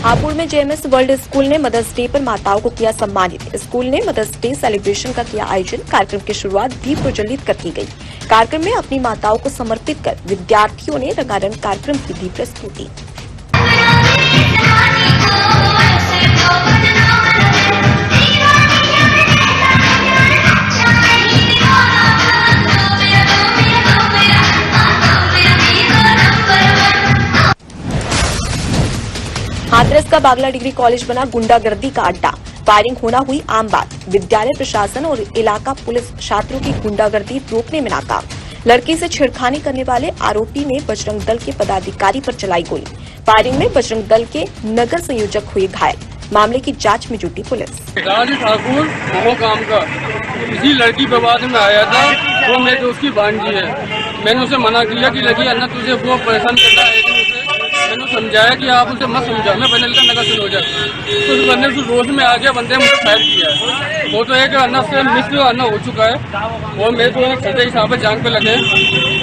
हापुड़ में JMS world school ने mother's day पर माताओं को किया सम्मानित। स्कूल ने मदर्स डे सेलिब्रेशन का किया आयोजन। कार्यक्रम की शुरुआत दीप प्रज्वलित कर की गई। कार्यक्रम में अपनी माताओं को समर्पित कर विद्यार्थियों ने रंगारंग कार्यक्रम की दी प्रस्तुति। हाथरस का बागला डिग्री कॉलेज बना गुंडागर्दी का अड्डा। फायरिंग होना हुई आम बात। विद्यालय प्रशासन और इलाका पुलिस छात्रों की गुंडागर्दी रोकने में नाकाम। लड़की से छेड़खानी करने वाले आरोपी ने बजरंग दल के पदाधिकारी पर चलाई गोली। फायरिंग में बजरंग दल के नगर संयोजक हुए घायल। मामले की जांच में जुटी पुलिस। राज ठाकुर वो काम का किसी लड़की विवाद में आया था, वो मेरे दोस्त की भांजी है। मैंने उसे मना किया कि लगी अन्ना तुझे वो परेशान करता है। मैंने समझाया कि आप उसे मत समझाओ, मैं पहले नगर से हो जाए तो उस बंदे से रोज में आ गया, बंदे मुझे फायर किया है। वो तो एक अन्ना से मिस अन्ना हो चुका है। वो मेरे को सजा हिसाब से जांग पे लगे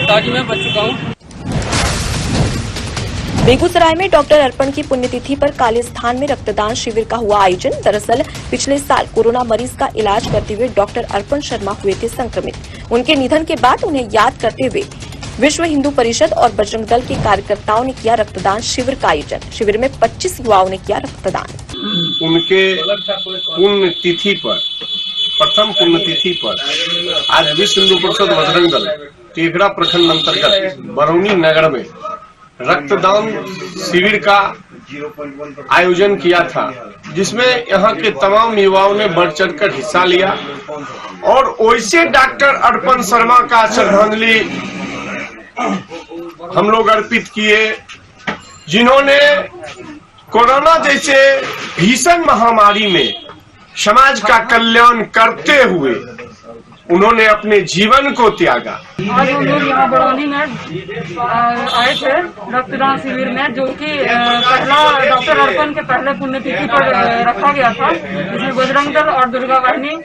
ताकि मैं बच चुका हूँ। बेगूसराय में डॉक्टर अर्पण की पुण्यतिथि पर कालीस्थान में रक्तदान शिविर का हुआ आयोजन। दरअसल पिछले साल कोरोना मरीज का इलाज करते हुए डॉक्टर अर्पण शर्मा हुए थे संक्रमित। उनके निधन के बाद उन्हें याद करते हुए विश्व हिंदू परिषद और बजरंग दल के कार्यकर्ताओं ने किया रक्तदान शिविर का आयोजन। शिविर में 25 युवाओं ने किया रक्तदान। उनके पुण्यतिथि पर, प्रथम पुण्यतिथि पर आज विश्व हिंदू परिषद बजरंग दल टेघड़ा प्रखंड अंतर्गत बरौनी नगर में रक्तदान शिविर का आयोजन किया था, जिसमें यहाँ के तमाम युवाओं ने बढ़ चढ़कर हिस्सा लिया और वैसे डॉक्टर अर्पण शर्मा का श्रद्धांजलि हम लोग अर्पित किए, जिन्होंने कोरोना जैसे भीषण महामारी में समाज का कल्याण करते हुए उन्होंने अपने जीवन को त्यागा। आज हम लोग यहाँ बरौनी में आए थे रक्तदान शिविर में, जो कि पहला डॉक्टर अर्पण के पहले पुण्यतिथि पर रखा गया था, जिसमें बजरंग दल और दुर्गा वाहिनी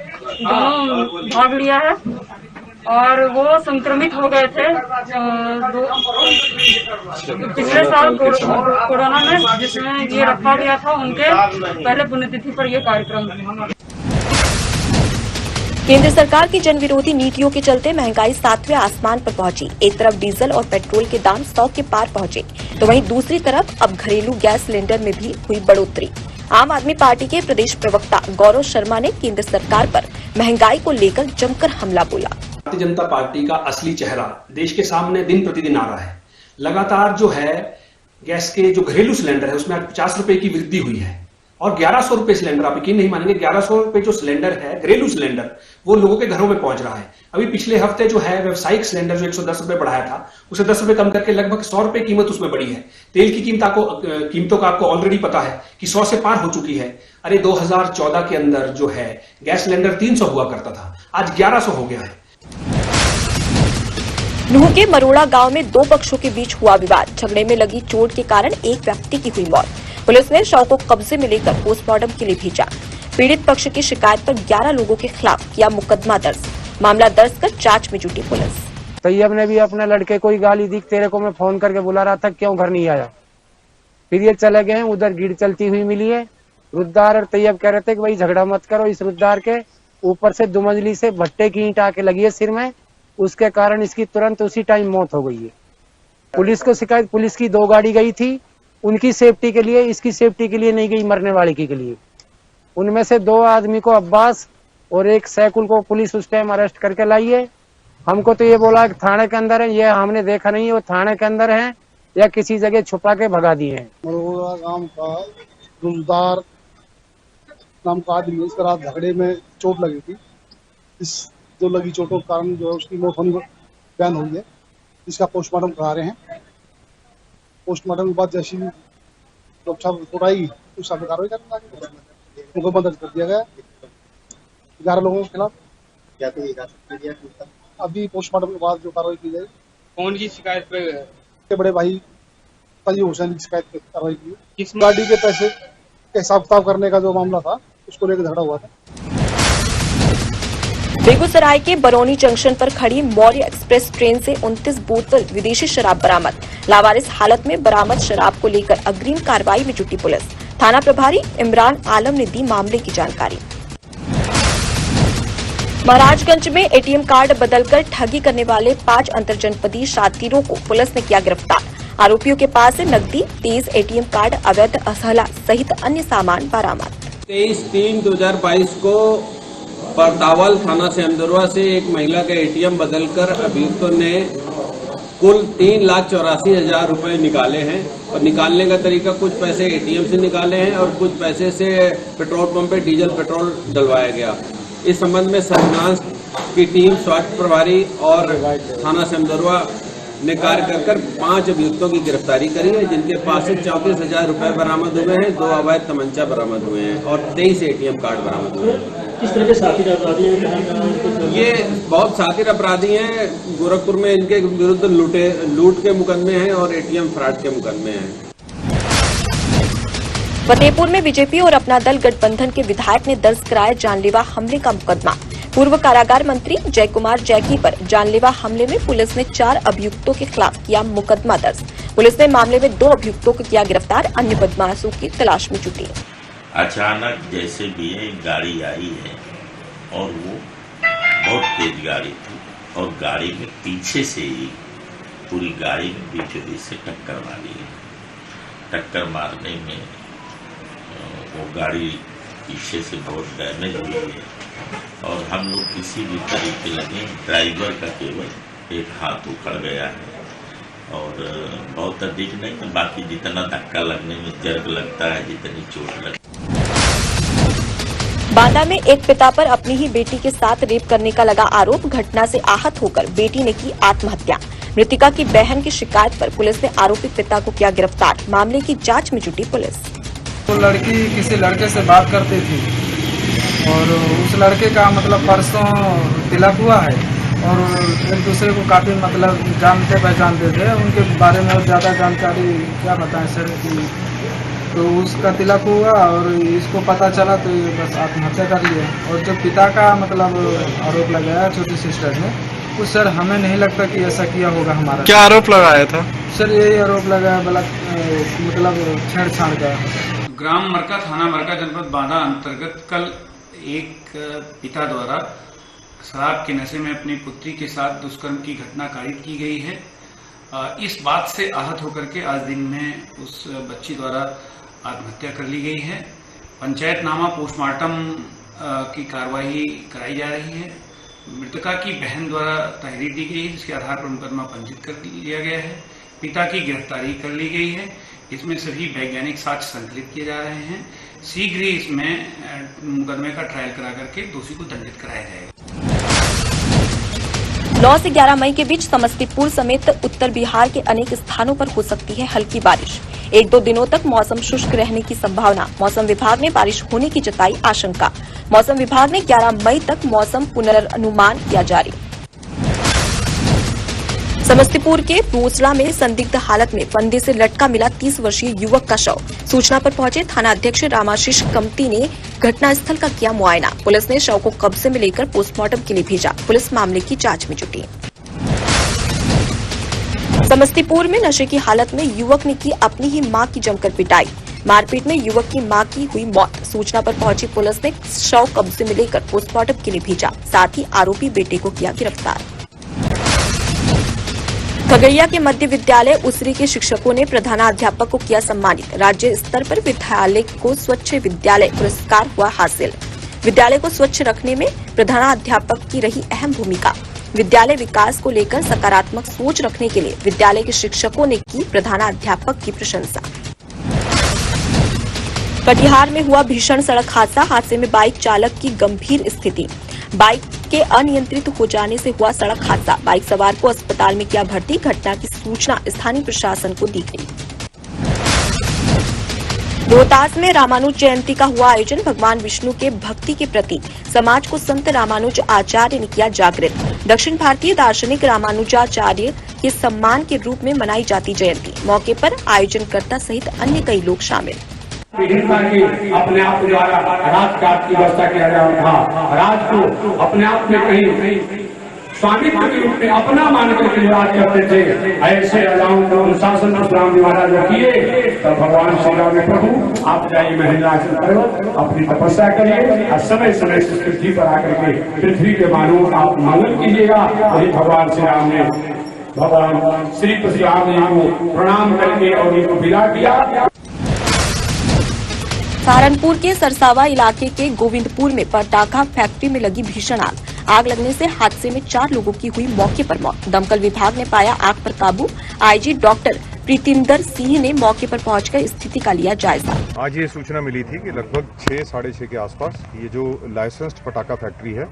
दोनों भाग लिया है और वो संक्रमित हो गए थे पिछले साल कोरोना में, जिसमें ये रखा गया था उनके पहले पुण्यतिथि पर ये कार्यक्रम। केंद्र सरकार की जनविरोधी नीतियों के चलते महंगाई 7वें आसमान पर पहुंची। एक तरफ डीजल और पेट्रोल के दाम 100 के पार पहुंचे, तो वहीं दूसरी तरफ अब घरेलू गैस सिलेंडर में भी हुई बढ़ोतरी। आम आदमी पार्टी के प्रदेश प्रवक्ता गौरव शर्मा ने केंद्र सरकार पर महंगाई को लेकर जमकर हमला बोला। भारतीय जनता पार्टी का असली चेहरा देश के सामने दिन प्रतिदिन आ रहा है। लगातार जो है गैस के जो घरेलू सिलेंडर है उसमें 50 रुपए की वृद्धि हुई है और 1100 रुपए सिलेंडर, आप यकीन नहीं मानेंगे, 1100 रुपए जो सिलेंडर है घरेलू सिलेंडर वो लोगों के घरों में पहुंच रहा है। अभी पिछले हफ्ते जो है व्यावसायिक सिलेंडर जो 110 रुपए बढ़ाया था, उसे 10 रुपए कम करके लगभग 100 रुपए कीमत उसमें बढ़ी है। तेल की कीमतों का आपको ऑलरेडी पता है कि 100 से पार हो चुकी है। अरे 2014 के अंदर जो है गैस सिलेंडर 300 हुआ करता था, आज 1100 हो गया है। नूह के मरोड़ा गांव में दो पक्षों के बीच हुआ विवाद। झगड़े में लगी चोट के कारण एक व्यक्ति की हुई मौत। पुलिस ने शव को कब्जे में लेकर पोस्टमार्टम के लिए भेजा। पीड़ित पक्ष की शिकायत पर 11 लोगों के खिलाफ किया मुकदमा दर्ज। मामला दर्ज कर जांच में जुटी पुलिस। तैयब ने भी अपने लड़के को गाली दी, तेरे को मैं फोन करके बुला रहा था, क्यों घर नहीं आया। फिर ये चले गए, उधर भीड़ चलती हुई मिली है। रुद्दार और तैयब कह रहे थे कि भाई झगड़ा मत करो। इस रुद्दार के ऊपर से दुमंजली से भट्टे की ईंट आके लगी है सिर में, उसके कारण इसकी तुरंत उसी टाइम मौत हो गई है। पुलिस को शिकायत, पुलिस की 2 गाड़ी गई थी उनकी सेफ्टी के लिए, इसकी सेफ्टी के लिए नहीं गई, मरने वाले की के लिए। उनमें से 2 आदमी को, अब्बास और एक सैकुल को पुलिस उस टाइम अरेस्ट करके लाई है। हमको तो ये बोला कि थाने के अंदर है, ये हमने देखा नहीं है वो थाने के अंदर है या किसी जगह छुपा के भगा दिए हैं। मरोड़ा गांव का रुजदार नाम का आदमी, इसका रात झगड़े में चोट लगी थी। इस जो लगी चोटों के कारण जो है उसकी मौत होने बयान हुई है। इसका पोस्टमार्टम करा रहे हैं। पोस्टमार्टम के बाद जैसी रिपोर्ट आई उस हिसाब से कार्रवाई करेंगे। मुकदमा दर्ज कर दिया गया 11 लोगों के खिलाफ। अभी पोस्टमार्टम के बाद जो कार्रवाई की जाएगी। कौन की शिकायत पे? के बड़े भाई तैयब हुसैन की शिकायत पे कार्रवाई की। किस गाड़ी के पैसे के हिसाब किताब करने का जो मामला था उसको लेकर झगड़ा हुआ था। बेगूसराय के बरौनी जंक्शन पर खड़ी मौर्य एक्सप्रेस ट्रेन से 29 बोतल विदेशी शराब बरामद। लावारिस हालत में बरामद शराब को लेकर अग्रिम कार्रवाई में जुटी पुलिस। थाना प्रभारी इमरान आलम ने दी मामले की जानकारी। महाराजगंज में एटीएम कार्ड बदलकर ठगी करने वाले 5 अंतरजनपदीय शातिरों को पुलिस ने किया गिरफ्तार। आरोपियों के पास से नकदी, 30 एटीएम कार्ड, अवैध असहला सहित अन्य सामान बरामद। 23/3/2022 को परतावल थाना सेमदुरवा से एक महिला का एटीएम बदलकर अभियुक्तों ने कुल 3,84,000 रुपए निकाले हैं और निकालने का तरीका कुछ पैसे एटीएम से निकाले हैं और कुछ पैसे से पेट्रोल पंप पे डीजल पेट्रोल डलवाया गया। इस संबंध में सर्विलांस की टीम, स्वास्थ्य प्रभारी और थाना सेमदुरवा ने कार्य कर 5 अभियुक्तों की गिरफ्तारी करी है, जिनके पास से 34,000 रुपए बरामद हुए हैं, 2 अवैध तमंचा बरामद हुए हैं और 23 एटीएम कार्ड बरामद हुए हैं। किस तरह के शातिर अपराधी हैं? ये बहुत शातिर अपराधी हैं। गोरखपुर में इनके विरुद्ध लूट के मुकदमे हैं और एटीएम फ्रॉड के मुकदमे हैं। फतेहपुर में बीजेपी और अपना दल गठबंधन के विधायक ने दर्ज कराया जानलेवा हमले का मुकदमा। पूर्व कारागार मंत्री जय कुमार जैकी पर जानलेवा हमले में पुलिस ने 4 अभियुक्तों के खिलाफ किया मुकदमा दर्ज। पुलिस ने मामले में 2 अभियुक्तों को किया गिरफ्तार, अन्य बदमाशों की तलाश में जुटी। अचानक जैसे भी एक गाड़ी आई है और वो बहुत तेज गाड़ी थी और गाड़ी में पीछे से ही पूरी गाड़ी में बीचों बीच से टक्कर मारी है। टक्कर मारने में वो गाड़ी पीछे से बहुत डैमेज हुई है और हम लोग किसी भी तरीके लगे, ड्राइवर का केवल एक हाथ उखड़ गया है और बहुत अधिक नहीं, बाकी जितना धक्का लगने में दर्द लगता है, जितनी चोट लगती है। बांदा में एक पिता पर अपनी ही बेटी के साथ रेप करने का लगा आरोप। घटना से आहत होकर बेटी ने की आत्महत्या। मृतिका की बहन की शिकायत पर पुलिस ने आरोपी पिता को किया गिरफ्तार। मामले की जांच में जुटी पुलिस। तो लड़की किसी लड़के से बात करती थी और उस लड़के का मतलब परसों तिलक हुआ है और एक दूसरे को काफी मतलब जानते पहचानते थे। उनके बारे में ज्यादा जानकारी क्या बताएं सर कि तो उसका तिलक हुआ और इसको पता चला तो ये बस आत्महत्या कर लिया। और जो पिता का मतलब आरोप लगाया छोटी सिस्टर ने, उस सर हमें नहीं लगता कि ऐसा किया होगा हमारा। क्या आरोप लगाया था सर? यही आरोप लगाया मतलब छेड़छाड़ का। ग्राम मरका, थाना मरका, जनपद बांदा अंतर्गत कल एक पिता द्वारा शराब के नशे में अपनी पुत्री के साथ दुष्कर्म की घटना कारित की गई है। इस बात से आहत होकर के आज दिन में उस बच्ची द्वारा आत्महत्या कर ली गई है। पंचायतनामा पोस्टमार्टम की कार्रवाई कराई जा रही है। मृतका की बहन द्वारा तहरीर दी गई है, जिसके आधार पर मुकदमा पंजीकृत कर लिया गया है। पिता की गिरफ्तारी कर ली गई है। इसमें सभी वैज्ञानिक साक्ष्य संकलित किए जा रहे हैं। शीघ्र ही इसमें मुकदमे का ट्रायल करा करके दोषी को दंडित कराया जाएगा। 9 से 11 मई के बीच समस्तीपुर समेत उत्तर बिहार के अनेक स्थानों पर हो सकती है हल्की बारिश। 1-2 दिनों तक मौसम शुष्क रहने की संभावना। मौसम विभाग ने बारिश होने की जताई आशंका। मौसम विभाग ने 11 मई तक मौसम पुनर्नुमान किया जारी। समस्तीपुर के रोसड़ा में संदिग्ध हालत में फंदे से लटका मिला 30 वर्षीय युवक का शव। सूचना पर पहुंचे थाना अध्यक्ष रामाशीष कमती ने घटनास्थल का किया मुआयना। पुलिस ने शव को कब्जे में लेकर पोस्टमार्टम के लिए भेजा। पुलिस मामले की जांच में जुटी। समस्तीपुर में नशे की हालत में युवक ने की अपनी ही मां की जमकर पिटाई। मारपीट में युवक की मां की हुई मौत। सूचना पर पहुंची पुलिस ने शव कब्जे में लेकर पोस्टमार्टम के लिए भेजा। साथ ही आरोपी बेटे को किया गिरफ्तार। खगड़िया के मध्य विद्यालय उसरी के शिक्षकों ने प्रधानाध्यापक को किया सम्मानित। राज्य स्तर पर विद्यालय को स्वच्छ विद्यालय पुरस्कार हुआ हासिल। विद्यालय को स्वच्छ रखने में प्रधानाध्यापक की रही अहम भूमिका। विद्यालय विकास को लेकर सकारात्मक सोच रखने के लिए विद्यालय के शिक्षकों ने की प्रधानाध्यापक की प्रशंसा। कटिहार में हुआ भीषण सड़क हादसा। हादसे में बाइक चालक की गंभीर स्थिति। बाइक के अनियंत्रित हो जाने से हुआ सड़क हादसा। बाइक सवार को अस्पताल में किया भर्ती। घटना की सूचना स्थानीय प्रशासन को दी गई। रोहतास में रामानुज जयंती का हुआ आयोजन। भगवान विष्णु के भक्ति के प्रति समाज को संत रामानुज आचार्य ने किया जागृत। दक्षिण भारतीय दार्शनिक रामानुजाचार्य के सम्मान के रूप में मनाई जाती जयंती। मौके पर आयोजनकर्ता सहित अन्य कई लोग शामिल। हिंसा की अपने आप द्वारा राजकाज की व्यवस्था किया गया था। राज को अपने आप में कहीं स्वामित्व के रूप में अपना मान करके याद करते थे, ऐसे राजाओं को अनुशासन राम महाराज जो किए, तब भगवान श्री राम ने प्रभु आप जाइए महिलाचल करो, अपनी तपस्या करिए और समय समय से पृथ्वी पर आकर के पृथ्वी के मानव आप मंगल कीजिएगा। वही भगवान श्री राम ने भगवान श्री परशुराम जी को प्रणाम करके और इनको विदा किया। सहारनपुर के सरसावा इलाके के गोविंदपुर में पटाखा फैक्ट्री में लगी भीषण आग लगने से हादसे में 4 लोगों की हुई मौके पर मौत। दमकल विभाग ने पाया आग पर काबू। आईजी डॉक्टर प्रीतिंदर सिंह ने मौके पर पहुंचकर स्थिति का लिया जायजा। आज ये सूचना मिली थी कि लगभग 6-6:30 के आसपास ये जो लाइसेंस्ड पटाखा फैक्ट्री है,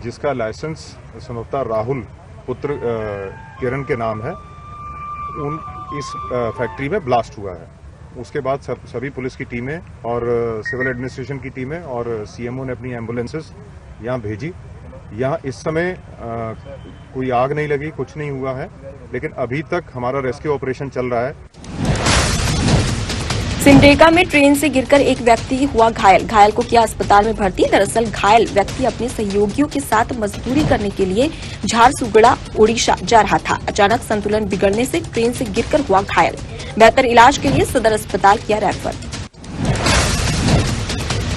जिसका लाइसेंस संभवतः राहुल पुत्र किरण के नाम है, इस फैक्ट्री में ब्लास्ट हुआ है। उसके बाद सभी पुलिस की टीमें और सिविल एडमिनिस्ट्रेशन की टीमें और सीएमओ ने अपनी एम्बुलेंसेस यहाँ भेजी। यहाँ इस समय कोई आग नहीं लगी, कुछ नहीं हुआ है, लेकिन अभी तक हमारा रेस्क्यू ऑपरेशन चल रहा है। सिमडेगा में ट्रेन से गिरकर एक व्यक्ति हुआ घायल को किया अस्पताल में भर्ती। दरअसल घायल व्यक्ति अपने सहयोगियों के साथ मजदूरी करने के लिए झारसुगड़ा ओडिशा जा रहा था। अचानक संतुलन बिगड़ने से ट्रेन से गिरकर हुआ घायल। बेहतर इलाज के लिए सदर अस्पताल किया रेफर।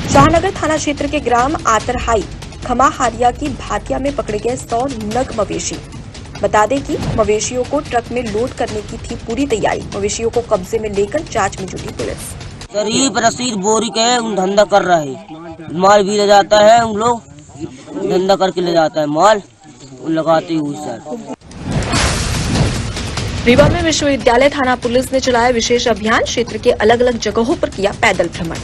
शाहनगर थाना क्षेत्र के ग्राम आतरहाई खमाहारिया की भातिया में पकड़े गए 100 नग मवेशी। बता दें कि मवेशियों को ट्रक में लोड करने की थी पूरी तैयारी। मवेशियों को कब्जे में लेकर जांच में जुटी पुलिस। शरीफ रसीद बोरी के धंधा कर रहा है, माल भी ले जाता है, उन लोग धंधा करके ले जाता है माल लगाते हुए। सर रीवा में विश्वविद्यालय थाना पुलिस ने चलाया विशेष अभियान। क्षेत्र के अलग अलग जगहों पर किया पैदल भ्रमण।